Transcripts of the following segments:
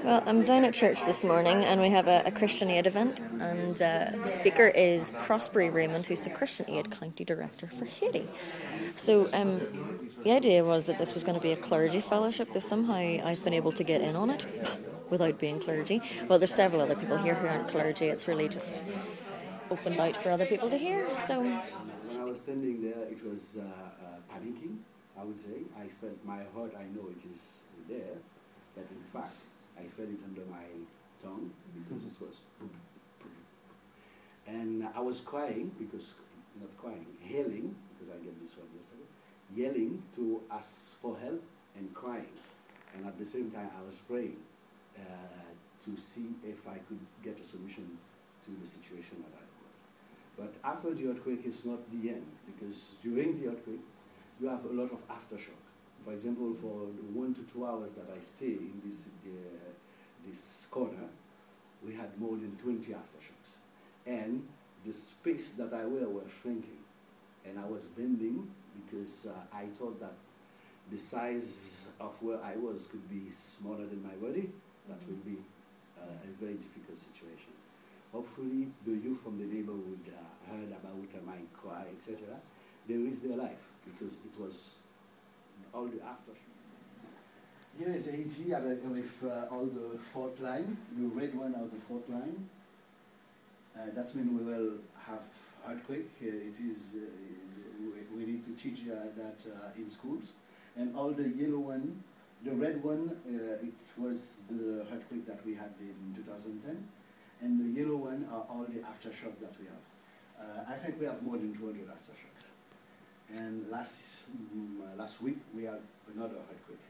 Well, I'm down at church this morning and we have a Christian Aid event, and the speaker is Prospery Raymond, who's the Christian Aid County Director for Haiti. So the idea was that this was going to be a clergy fellowship, though somehow I've been able to get in on it without being clergy. Well, there's several other people here who aren't clergy. It's really just opened out for other people to hear. So when I was standing there, it was panicking, I would say. I felt my heart, I know it is there, but in fact, I felt it under my tongue because it was boom, boom. And I was crying, because, not crying, yelling, because I get this one yesterday, yelling to ask for help and crying. And at the same time, I was praying to see if I could get a solution to the situation that I was. But after the earthquake, it's not the end, because during the earthquake, you have a lot of aftershock. For example, for the 1 to 2 hours that I stay in this corner, we had more than 20 aftershocks. And the space that I were shrinking. And I was bending because I thought that the size of where I was could be smaller than my body. That would be a very difficult situation. Hopefully, the youth from the neighborhood heard about my cry, etc. They risked their life because it was all the aftershock. Here is Haiti with all the fault line. The red one are the fault line. That's when we will have earthquake. It is we need to teach that in schools. And all the yellow one, the red one, it was the earthquake that we had in 2010. And the yellow one are all the aftershock that we have. I think we have more than 200 aftershocks. And last week we had another earthquake.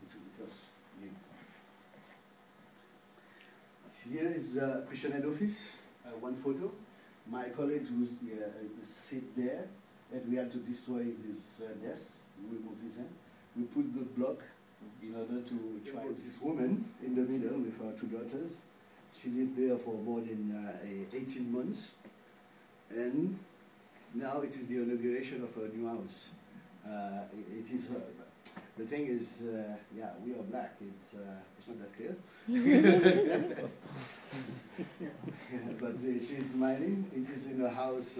It was new. Here is the Christian Aid office. One photo. My colleague was sit there, and we had to destroy his desk, remove his hand. We put the block in order to try this woman in the middle with her 2 daughters. She lived there for more than 18 months, and now it is the inauguration of her new house. It is her. The thing is, yeah, we are black. It's not that clear. But she's smiling. It is in a house.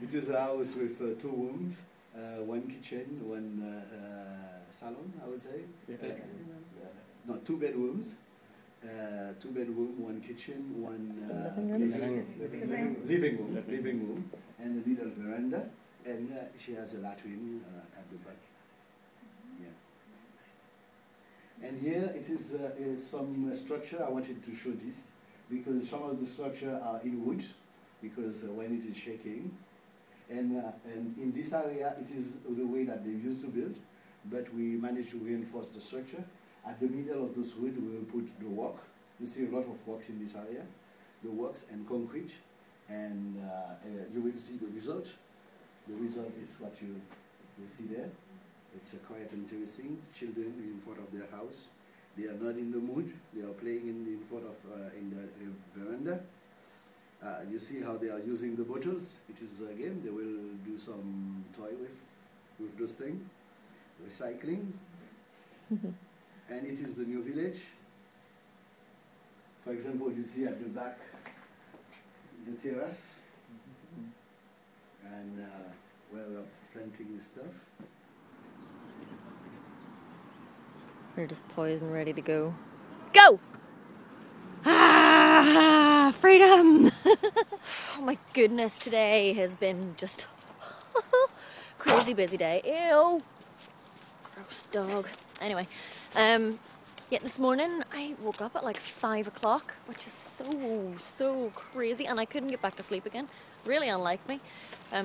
It is a house with 2 rooms, 1 kitchen, 1 salon, I would say. No, 2 bedrooms. 2 bedroom, 1 kitchen, 1 living room, and a little veranda, and she has a latrine at the back. Yeah. And here it is some structure. I wanted to show this because some of the structure are in wood, because when it is shaking, and in this area it is the way that they used to build, but we managed to reinforce the structure. At the middle of this wood, we will put the walk. You see a lot of walks in this area, the walks and concrete, and you will see the result. The result is what you see there. It's quite interesting. Children in front of their house. They are not in the mood. They are playing in front of in the veranda. You see how they are using the bottles. It is a game. They will do some toy with those things. Recycling. And it is the new village. For example, you see at the back the terrace, and where we are planting stuff. They're just poised and ready to go. Go! Ah, freedom! Oh my goodness, today has been just crazy busy day. Ew! Gross dog. Anyway, yeah, this morning I woke up at like 5 o'clock, which is so crazy, and I couldn't get back to sleep again. Really unlike me.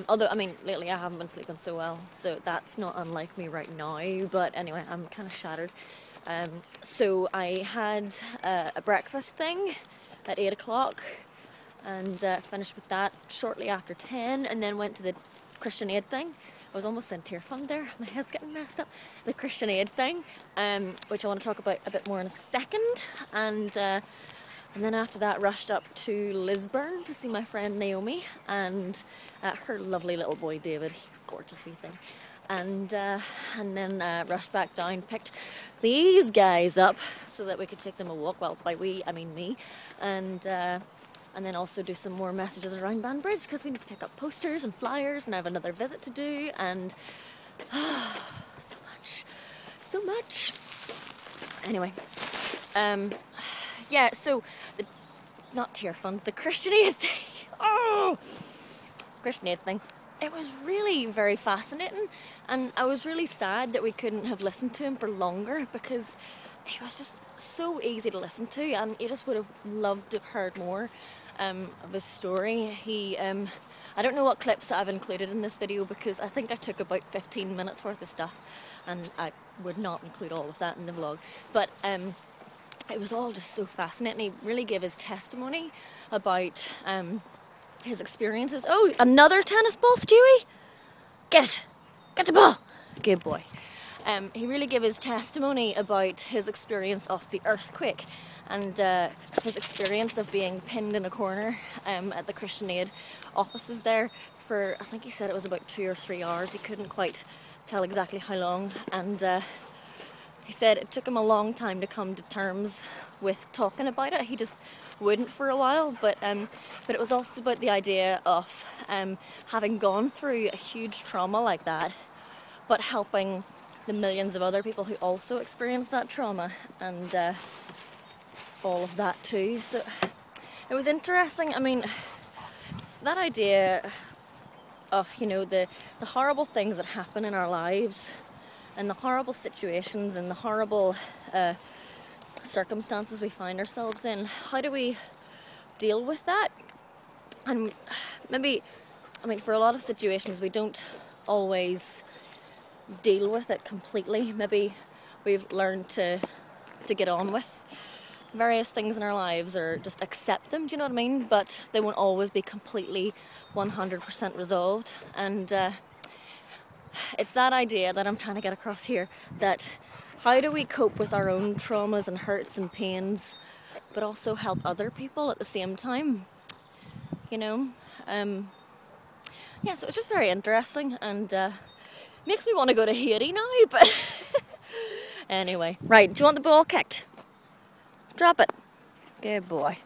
Although, I mean, lately I haven't been sleeping so well, so that's not unlike me right now, but anyway, I'm kind of shattered. So I had a breakfast thing at 8 o'clock, and finished with that shortly after 10, and then went to the Christian Aid thing. I was almost in tear fund there. My head's getting messed up. The Christian Aid thing, which I want to talk about a bit more in a second. And then after that, rushed up to Lisburn to see my friend Naomi and her lovely little boy David. He's a gorgeous wee thing. and then rushed back down, picked these guys up so that we could take them a walk. Well, by we, I mean me, and then also do some more messages around Banbridge because we need to pick up posters and flyers, and I have another visit to do, and so much. Anyway, yeah. So not Tear Fund, the Christian Aid thing. Oh, Christian Aid thing. It was really very fascinating, and I was really sad that we couldn't have listened to him for longer because he was just so easy to listen to, and you just would have loved to have heard more of his story. I don't know what clips I've included in this video because I think I took about 15 minutes worth of stuff, and I would not include all of that in the vlog, but it was all just so fascinating. He really gave his testimony about his experiences. Oh, another tennis ball, Stewie! Get the ball! Good boy. He really gave his testimony about his experience of the earthquake and his experience of being pinned in a corner at the Christian Aid offices there for, I think he said it was about 2 or 3 hours. He couldn't quite tell exactly how long, and he said it took him a long time to come to terms with talking about it. He just wouldn't for a while, but it was also about the idea of having gone through a huge trauma like that, but helping the millions of other people who also experienced that trauma, and all of that too. So it was interesting. I mean, that idea of, you know, the horrible things that happen in our lives, and the horrible situations and the horrible circumstances we find ourselves in. How do we deal with that? And maybe, I mean, for a lot of situations we don't always deal with it completely. Maybe we've learned to get on with various things in our lives, or just accept them, do you know what I mean? But they won't always be completely 100% resolved, and it's that idea that I'm trying to get across here, that how do we cope with our own traumas and hurts and pains, but also help other people at the same time, you know? Yeah, so it's just very interesting, and makes me want to go to Haiti now, but anyway. Right, do you want the ball kicked? Drop it. Good boy.